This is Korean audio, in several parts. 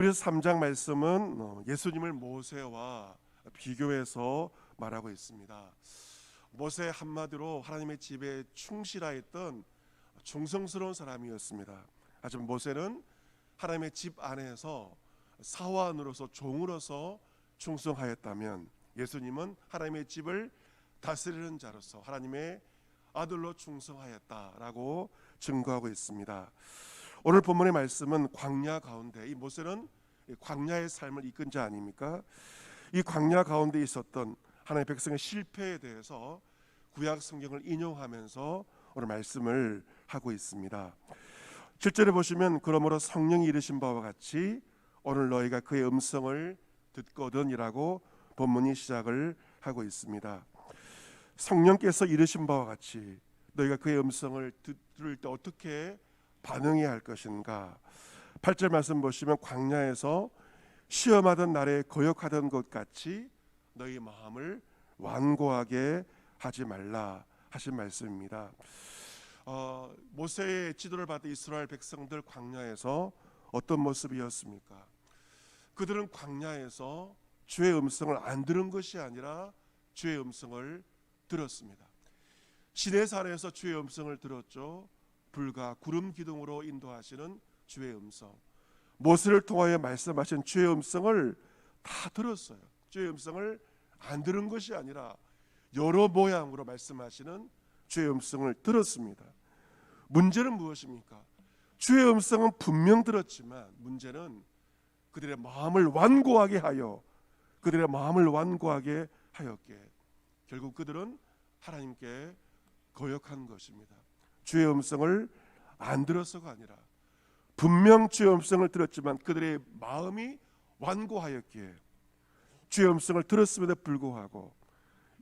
그래서 3장 말씀은 예수님을 모세와 비교해서 말하고 있습니다. 모세 한마디로 하나님의 집에 충실하였던 충성스러운 사람이었습니다. 하지만 모세는 하나님의 집 안에서 사원으로서 종으로서 충성하였다면, 예수님은 하나님의 집을 다스리는 자로서 하나님의 아들로 충성하였다라고 증거하고 있습니다. 오늘 본문의 말씀은 광야 가운데, 이 모세는 광야의 삶을 이끈 자 아닙니까? 이 광야 가운데 있었던 하나님의 백성의 실패에 대해서 구약 성경을 인용하면서 오늘 말씀을 하고 있습니다. 7절에 보시면, 그러므로 성령이 이르신 바와 같이 오늘 너희가 그의 음성을 듣거든이라고 본문이 시작을 하고 있습니다. 성령께서 이르신 바와 같이 너희가 그의 음성을 들을 때 어떻게 반응해야 할 것인가. 8절 말씀 보시면, 광야에서 시험하던 날에 거역하던 것 같이 너희 마음을 완고하게 하지 말라 하신 말씀입니다. 모세의 지도를 받은 이스라엘 백성들, 광야에서 어떤 모습이었습니까? 그들은 광야에서 주의 음성을 안 들은 것이 아니라 주의 음성을 들었습니다. 시내산에서 주의 음성을 들었죠. 불과 구름 기둥으로 인도하시는 주의 음성, 모세를 통하여 말씀하신 주의 음성을 다 들었어요. 주의 음성을 안 들은 것이 아니라 여러 모양으로 말씀하시는 주의 음성을 들었습니다. 문제는 무엇입니까? 주의 음성은 분명 들었지만 문제는 그들의 마음을 완고하게 하였기에 결국 그들은 하나님께 거역한 것입니다. 주의 음성을 안 들어서가 아니라 분명 주의 음성을 들었지만 그들의 마음이 완고하였기에, 주의 음성을 들었음에도 불구하고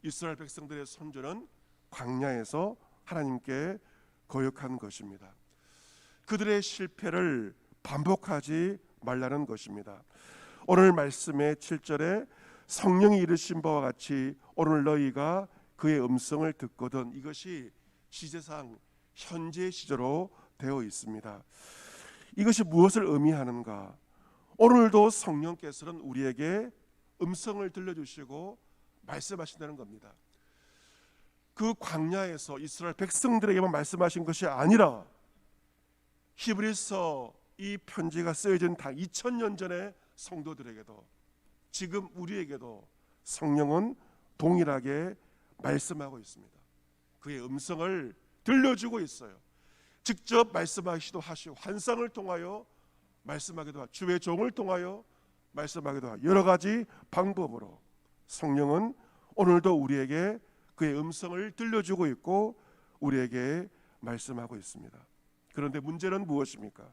이스라엘 백성들의 선조는 광야에서 하나님께 거역한 것입니다. 그들의 실패를 반복하지 말라는 것입니다. 오늘 말씀의 7절에 성령이 이르신 바와 같이 오늘 너희가 그의 음성을 듣거든, 이것이 시제상 현재 시제로 되어 있습니다. 이것이 무엇을 의미하는가? 오늘도 성령께서는 우리에게 음성을 들려주시고 말씀하신다는 겁니다. 그 광야에서 이스라엘 백성들에게만 말씀하신 것이 아니라 히브리서 이 편지가 쓰여진 2000년 전의 성도들에게도, 지금 우리에게도 성령은 동일하게 말씀하고 있습니다. 그의 음성을 들려주고 있어요. 직접 말씀하시기도 하시고, 환상을 통하여 말씀하기도 하고, 주의 종을 통하여 말씀하기도 하고, 여러 가지 방법으로 성령은 오늘도 우리에게 그의 음성을 들려주고 있고 우리에게 말씀하고 있습니다. 그런데 문제는 무엇입니까?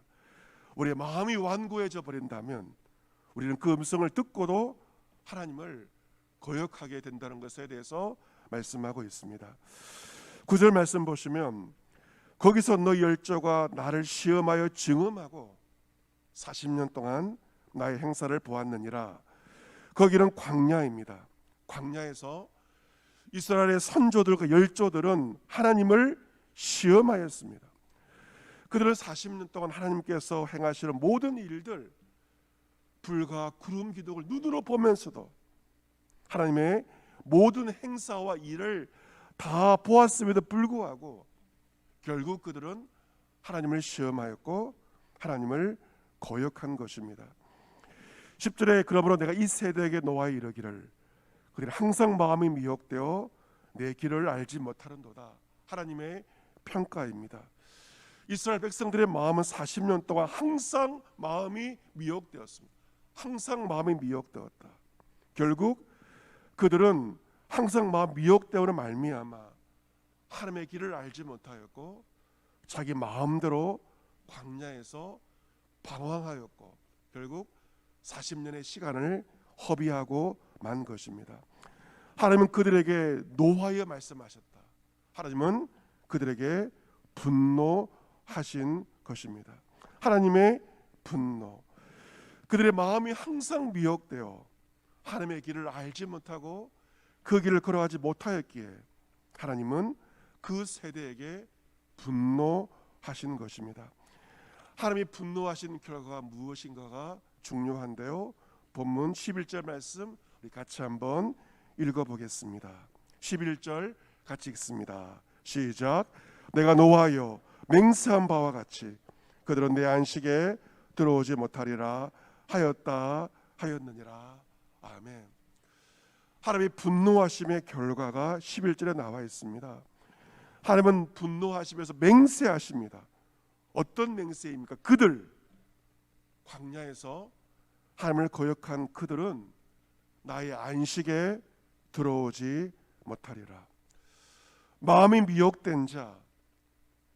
우리의 마음이 완고해져 버린다면 우리는 그 음성을 듣고도 하나님을 거역하게 된다는 것에 대해서 말씀하고 있습니다. 9절 말씀 보시면, 거기서 너 열조가 나를 시험하여 증음하고 40년 동안 나의 행사를 보았느니라. 거기는 광야입니다. 광야에서 이스라엘의 선조들과 열조들은 하나님을 시험하였습니다. 그들은 40년 동안 하나님께서 행하시는 모든 일들, 불과 구름 기둥을 눈으로 보면서도 하나님의 모든 행사와 일을 다 보았음에도 불구하고 결국 그들은 하나님을 시험하였고 하나님을 거역한 것입니다. 10절에 그러므로 내가 이 세대에게 노하여 이르기를 그들은 항상 마음이 미혹되어 내 길을 알지 못하는도다. 하나님의 평가입니다. 이스라엘 백성들의 마음은 40년 동안 항상 마음이 미혹되었습니다. 항상 마음이 미혹되었다. 결국 그들은 항상 마음 미혹되어는 말미암아 하나님의 길을 알지 못하였고 자기 마음대로 광야에서 방황하였고 결국 40년의 시간을 허비하고 만 것입니다. 하나님은 그들에게 노하여 말씀하셨다. 하나님은 그들에게 분노하신 것입니다. 하나님의 분노. 그들의 마음이 항상 미혹되어 하나님의 길을 알지 못하고 그 길을 걸어가지 못하였기에 하나님은 그 세대에게 분노하신 것입니다. 하나님이 분노하신 결과가 무엇인가가 중요한데요. 본문 11절 말씀 우리 같이 한번 읽어보겠습니다. 11절 같이 읽습니다. 시작. 내가 노하여 맹세한 바와 같이 그들은 내 안식에 들어오지 못하리라 하였느니라. 아멘. 하나님의 분노하심의 결과가 11절에 나와 있습니다. 하나님은 분노하시면서 맹세하십니다. 어떤 맹세입니까? 그들, 광야에서 하나님을 거역한 그들은 나의 안식에 들어오지 못하리라. 마음이 미혹된 자,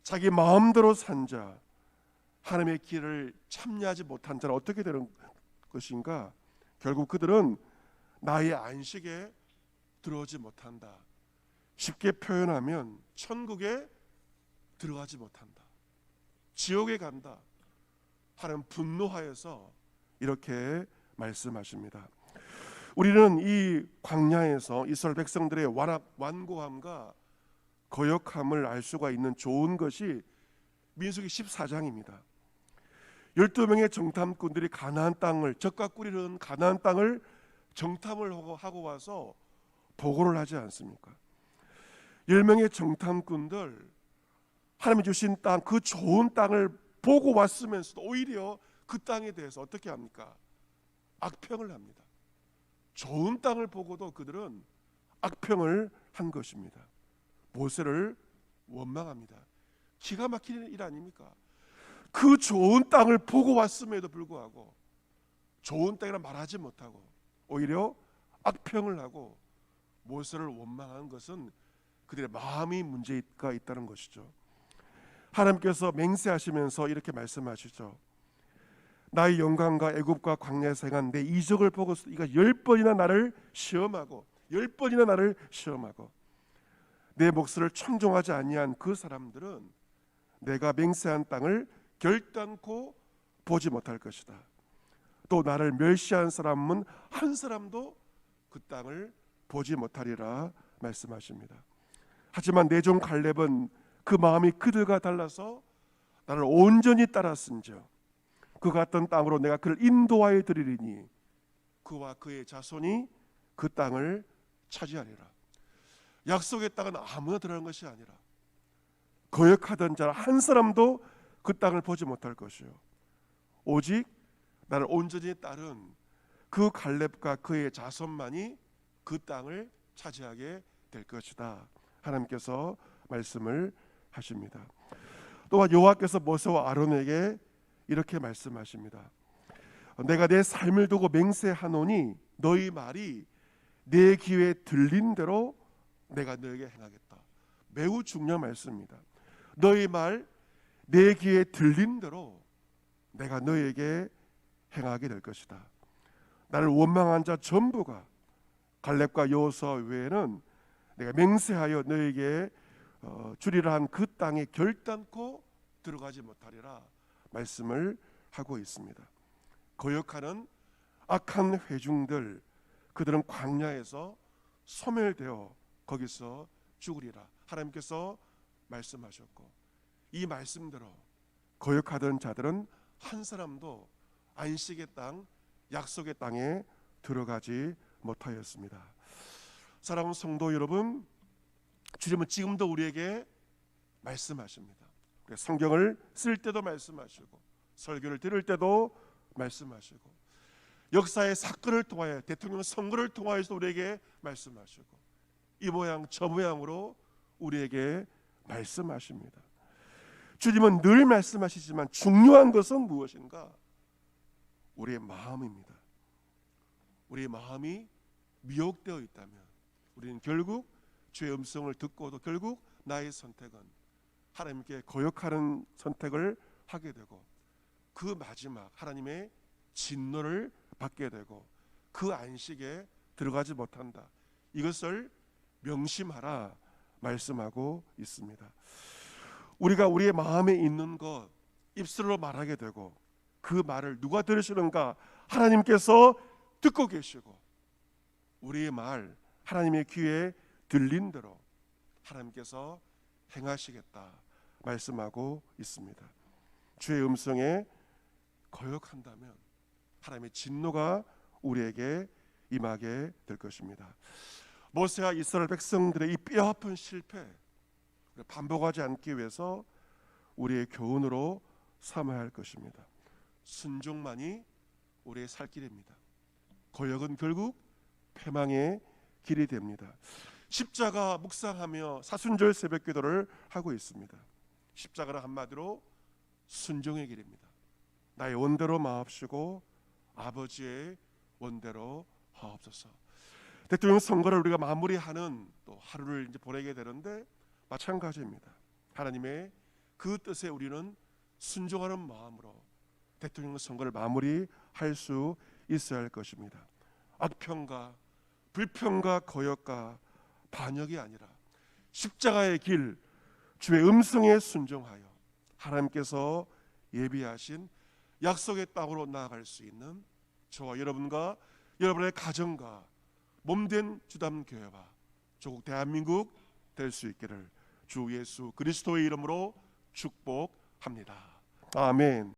자기 마음대로 산 자, 하나님의 길을 참여하지 못한 자는 어떻게 되는 것인가? 결국 그들은 나의 안식에 들어오지 못한다. 쉽게 표현하면 천국에 들어가지 못한다. 지옥에 간다. 하나님 분노하여서 이렇게 말씀하십니다. 우리는 이 광야에서 이스라엘 백성들의 완고함과 거역함을 알 수가 있는 좋은 것이 민수기 14장입니다. 12명의 정탐꾼들이 가나안 땅을, 적과 꿀이는 가나안 땅을 정탐을 하고 와서 보고를 하지 않습니까? 10명의 정탐꾼들, 하나님이 주신 땅, 그 좋은 땅을 보고 왔으면서도 오히려 그 땅에 대해서 어떻게 합니까? 악평을 합니다. 좋은 땅을 보고도 그들은 악평을 한 것입니다. 모세를 원망합니다. 기가 막히는 일 아닙니까? 그 좋은 땅을 보고 왔음에도 불구하고 좋은 땅이라 말하지 못하고 오히려 악평을 하고 모세를 원망한 것은 그들의 마음이 문제가 있다는 것이죠. 하나님께서 맹세하시면서 이렇게 말씀하시죠. 나의 영광과 애굽과 광야에서 행한 내 이적을 보고서 이가 10번이나 나를 시험하고 10번이나 나를 시험하고 내 목소리를 청종하지 아니한 그 사람들은 내가 맹세한 땅을 결단코 보지 못할 것이다. 또 나를 멸시한 사람은 한 사람도 그 땅을 보지 못하리라 말씀하십니다. 하지만 내 종 갈렙은 그 마음이 그들과 달라서 나를 온전히 따랐은즉 그 같은 땅으로 내가 그를 인도하여 드리리니 그와 그의 자손이 그 땅을 차지하리라. 약속의 땅은 아무나 들어가는 것이 아니라 거역하던 자 한 사람도 그 땅을 보지 못할 것이요 오직 나를 온전히 따른 그 갈렙과 그의 자손만이 그 땅을 차지하게 될 것이다. 하나님께서 말씀을 하십니다. 또한 여호와께서 모세와 아론에게 이렇게 말씀하십니다. 내가 내 삶을 두고 맹세하노니 너희 말이 내 귀에 들린 대로 내가 너에게 행하겠다. 매우 중요한 말씀입니다. 너희 말 내 귀에 들린 대로 내가 너에게 행하게 될 것이다. 나를 원망한 자 전부가 갈렙과 여호수아 외에는 내가 맹세하여 너에게 주리라 한 그 땅에 결단코 들어가지 못하리라 말씀을 하고 있습니다. 거역하는 악한 회중들, 그들은 광야에서 소멸되어 거기서 죽으리라 하나님께서 말씀하셨고, 이 말씀대로 거역하던 자들은 한 사람도 안식의 땅, 약속의 땅에 들어가지 못하였습니다. 사랑하는 성도 여러분, 주님은 지금도 우리에게 말씀하십니다. 성경을 쓸 때도 말씀하시고 설교를 들을 때도 말씀하시고 역사의 사건을 통하여 대통령 선거를 통하여서 우리에게 말씀하시고 이 모양 저 모양으로 우리에게 말씀하십니다. 주님은 늘 말씀하시지만 중요한 것은 무엇인가? 우리의 마음입니다. 우리의 마음이 미혹되어 있다면 우리는 결국 주의 음성을 듣고도 결국 나의 선택은 하나님께 거역하는 선택을 하게 되고 그 마지막 하나님의 진노를 받게 되고 그 안식에 들어가지 못한다. 이것을 명심하라 말씀하고 있습니다. 우리가 우리의 마음에 있는 것 입술로 말하게 되고 그 말을 누가 들으시는가? 하나님께서 듣고 계시고 우리의 말 하나님의 귀에 들린 대로 하나님께서 행하시겠다 말씀하고 있습니다. 주의 음성에 거역한다면 하나님의 진노가 우리에게 임하게 될 것입니다. 모세와 이스라엘 백성들의 이 뼈아픈 실패 반복하지 않기 위해서 우리의 교훈으로 삼아야 할 것입니다. 순종만이 우리의 살 길입니다. 고역은 결국 패망의 길이 됩니다. 십자가 묵상하며 사순절 새벽기도를 하고 있습니다. 십자가는 한마디로 순종의 길입니다. 나의 원대로 마옵시고 아버지의 원대로 하옵소서. 대통령 선거를 우리가 마무리하는 또 하루를 이제 보내게 되는데 마찬가지입니다. 하나님의 그 뜻에 우리는 순종하는 마음으로 대통령 선거를 마무리할 수 있어야 할 것입니다. 악평가, 불평과 거역과 반역이 아니라 십자가의 길, 주의 음성에 순종하여 하나님께서 예비하신 약속의 땅으로 나아갈 수 있는 저와 여러분과 여러분의 가정과 몸된 주담교회와 조국 대한민국 될 수 있기를 주 예수 그리스도의 이름으로 축복합니다. 아멘.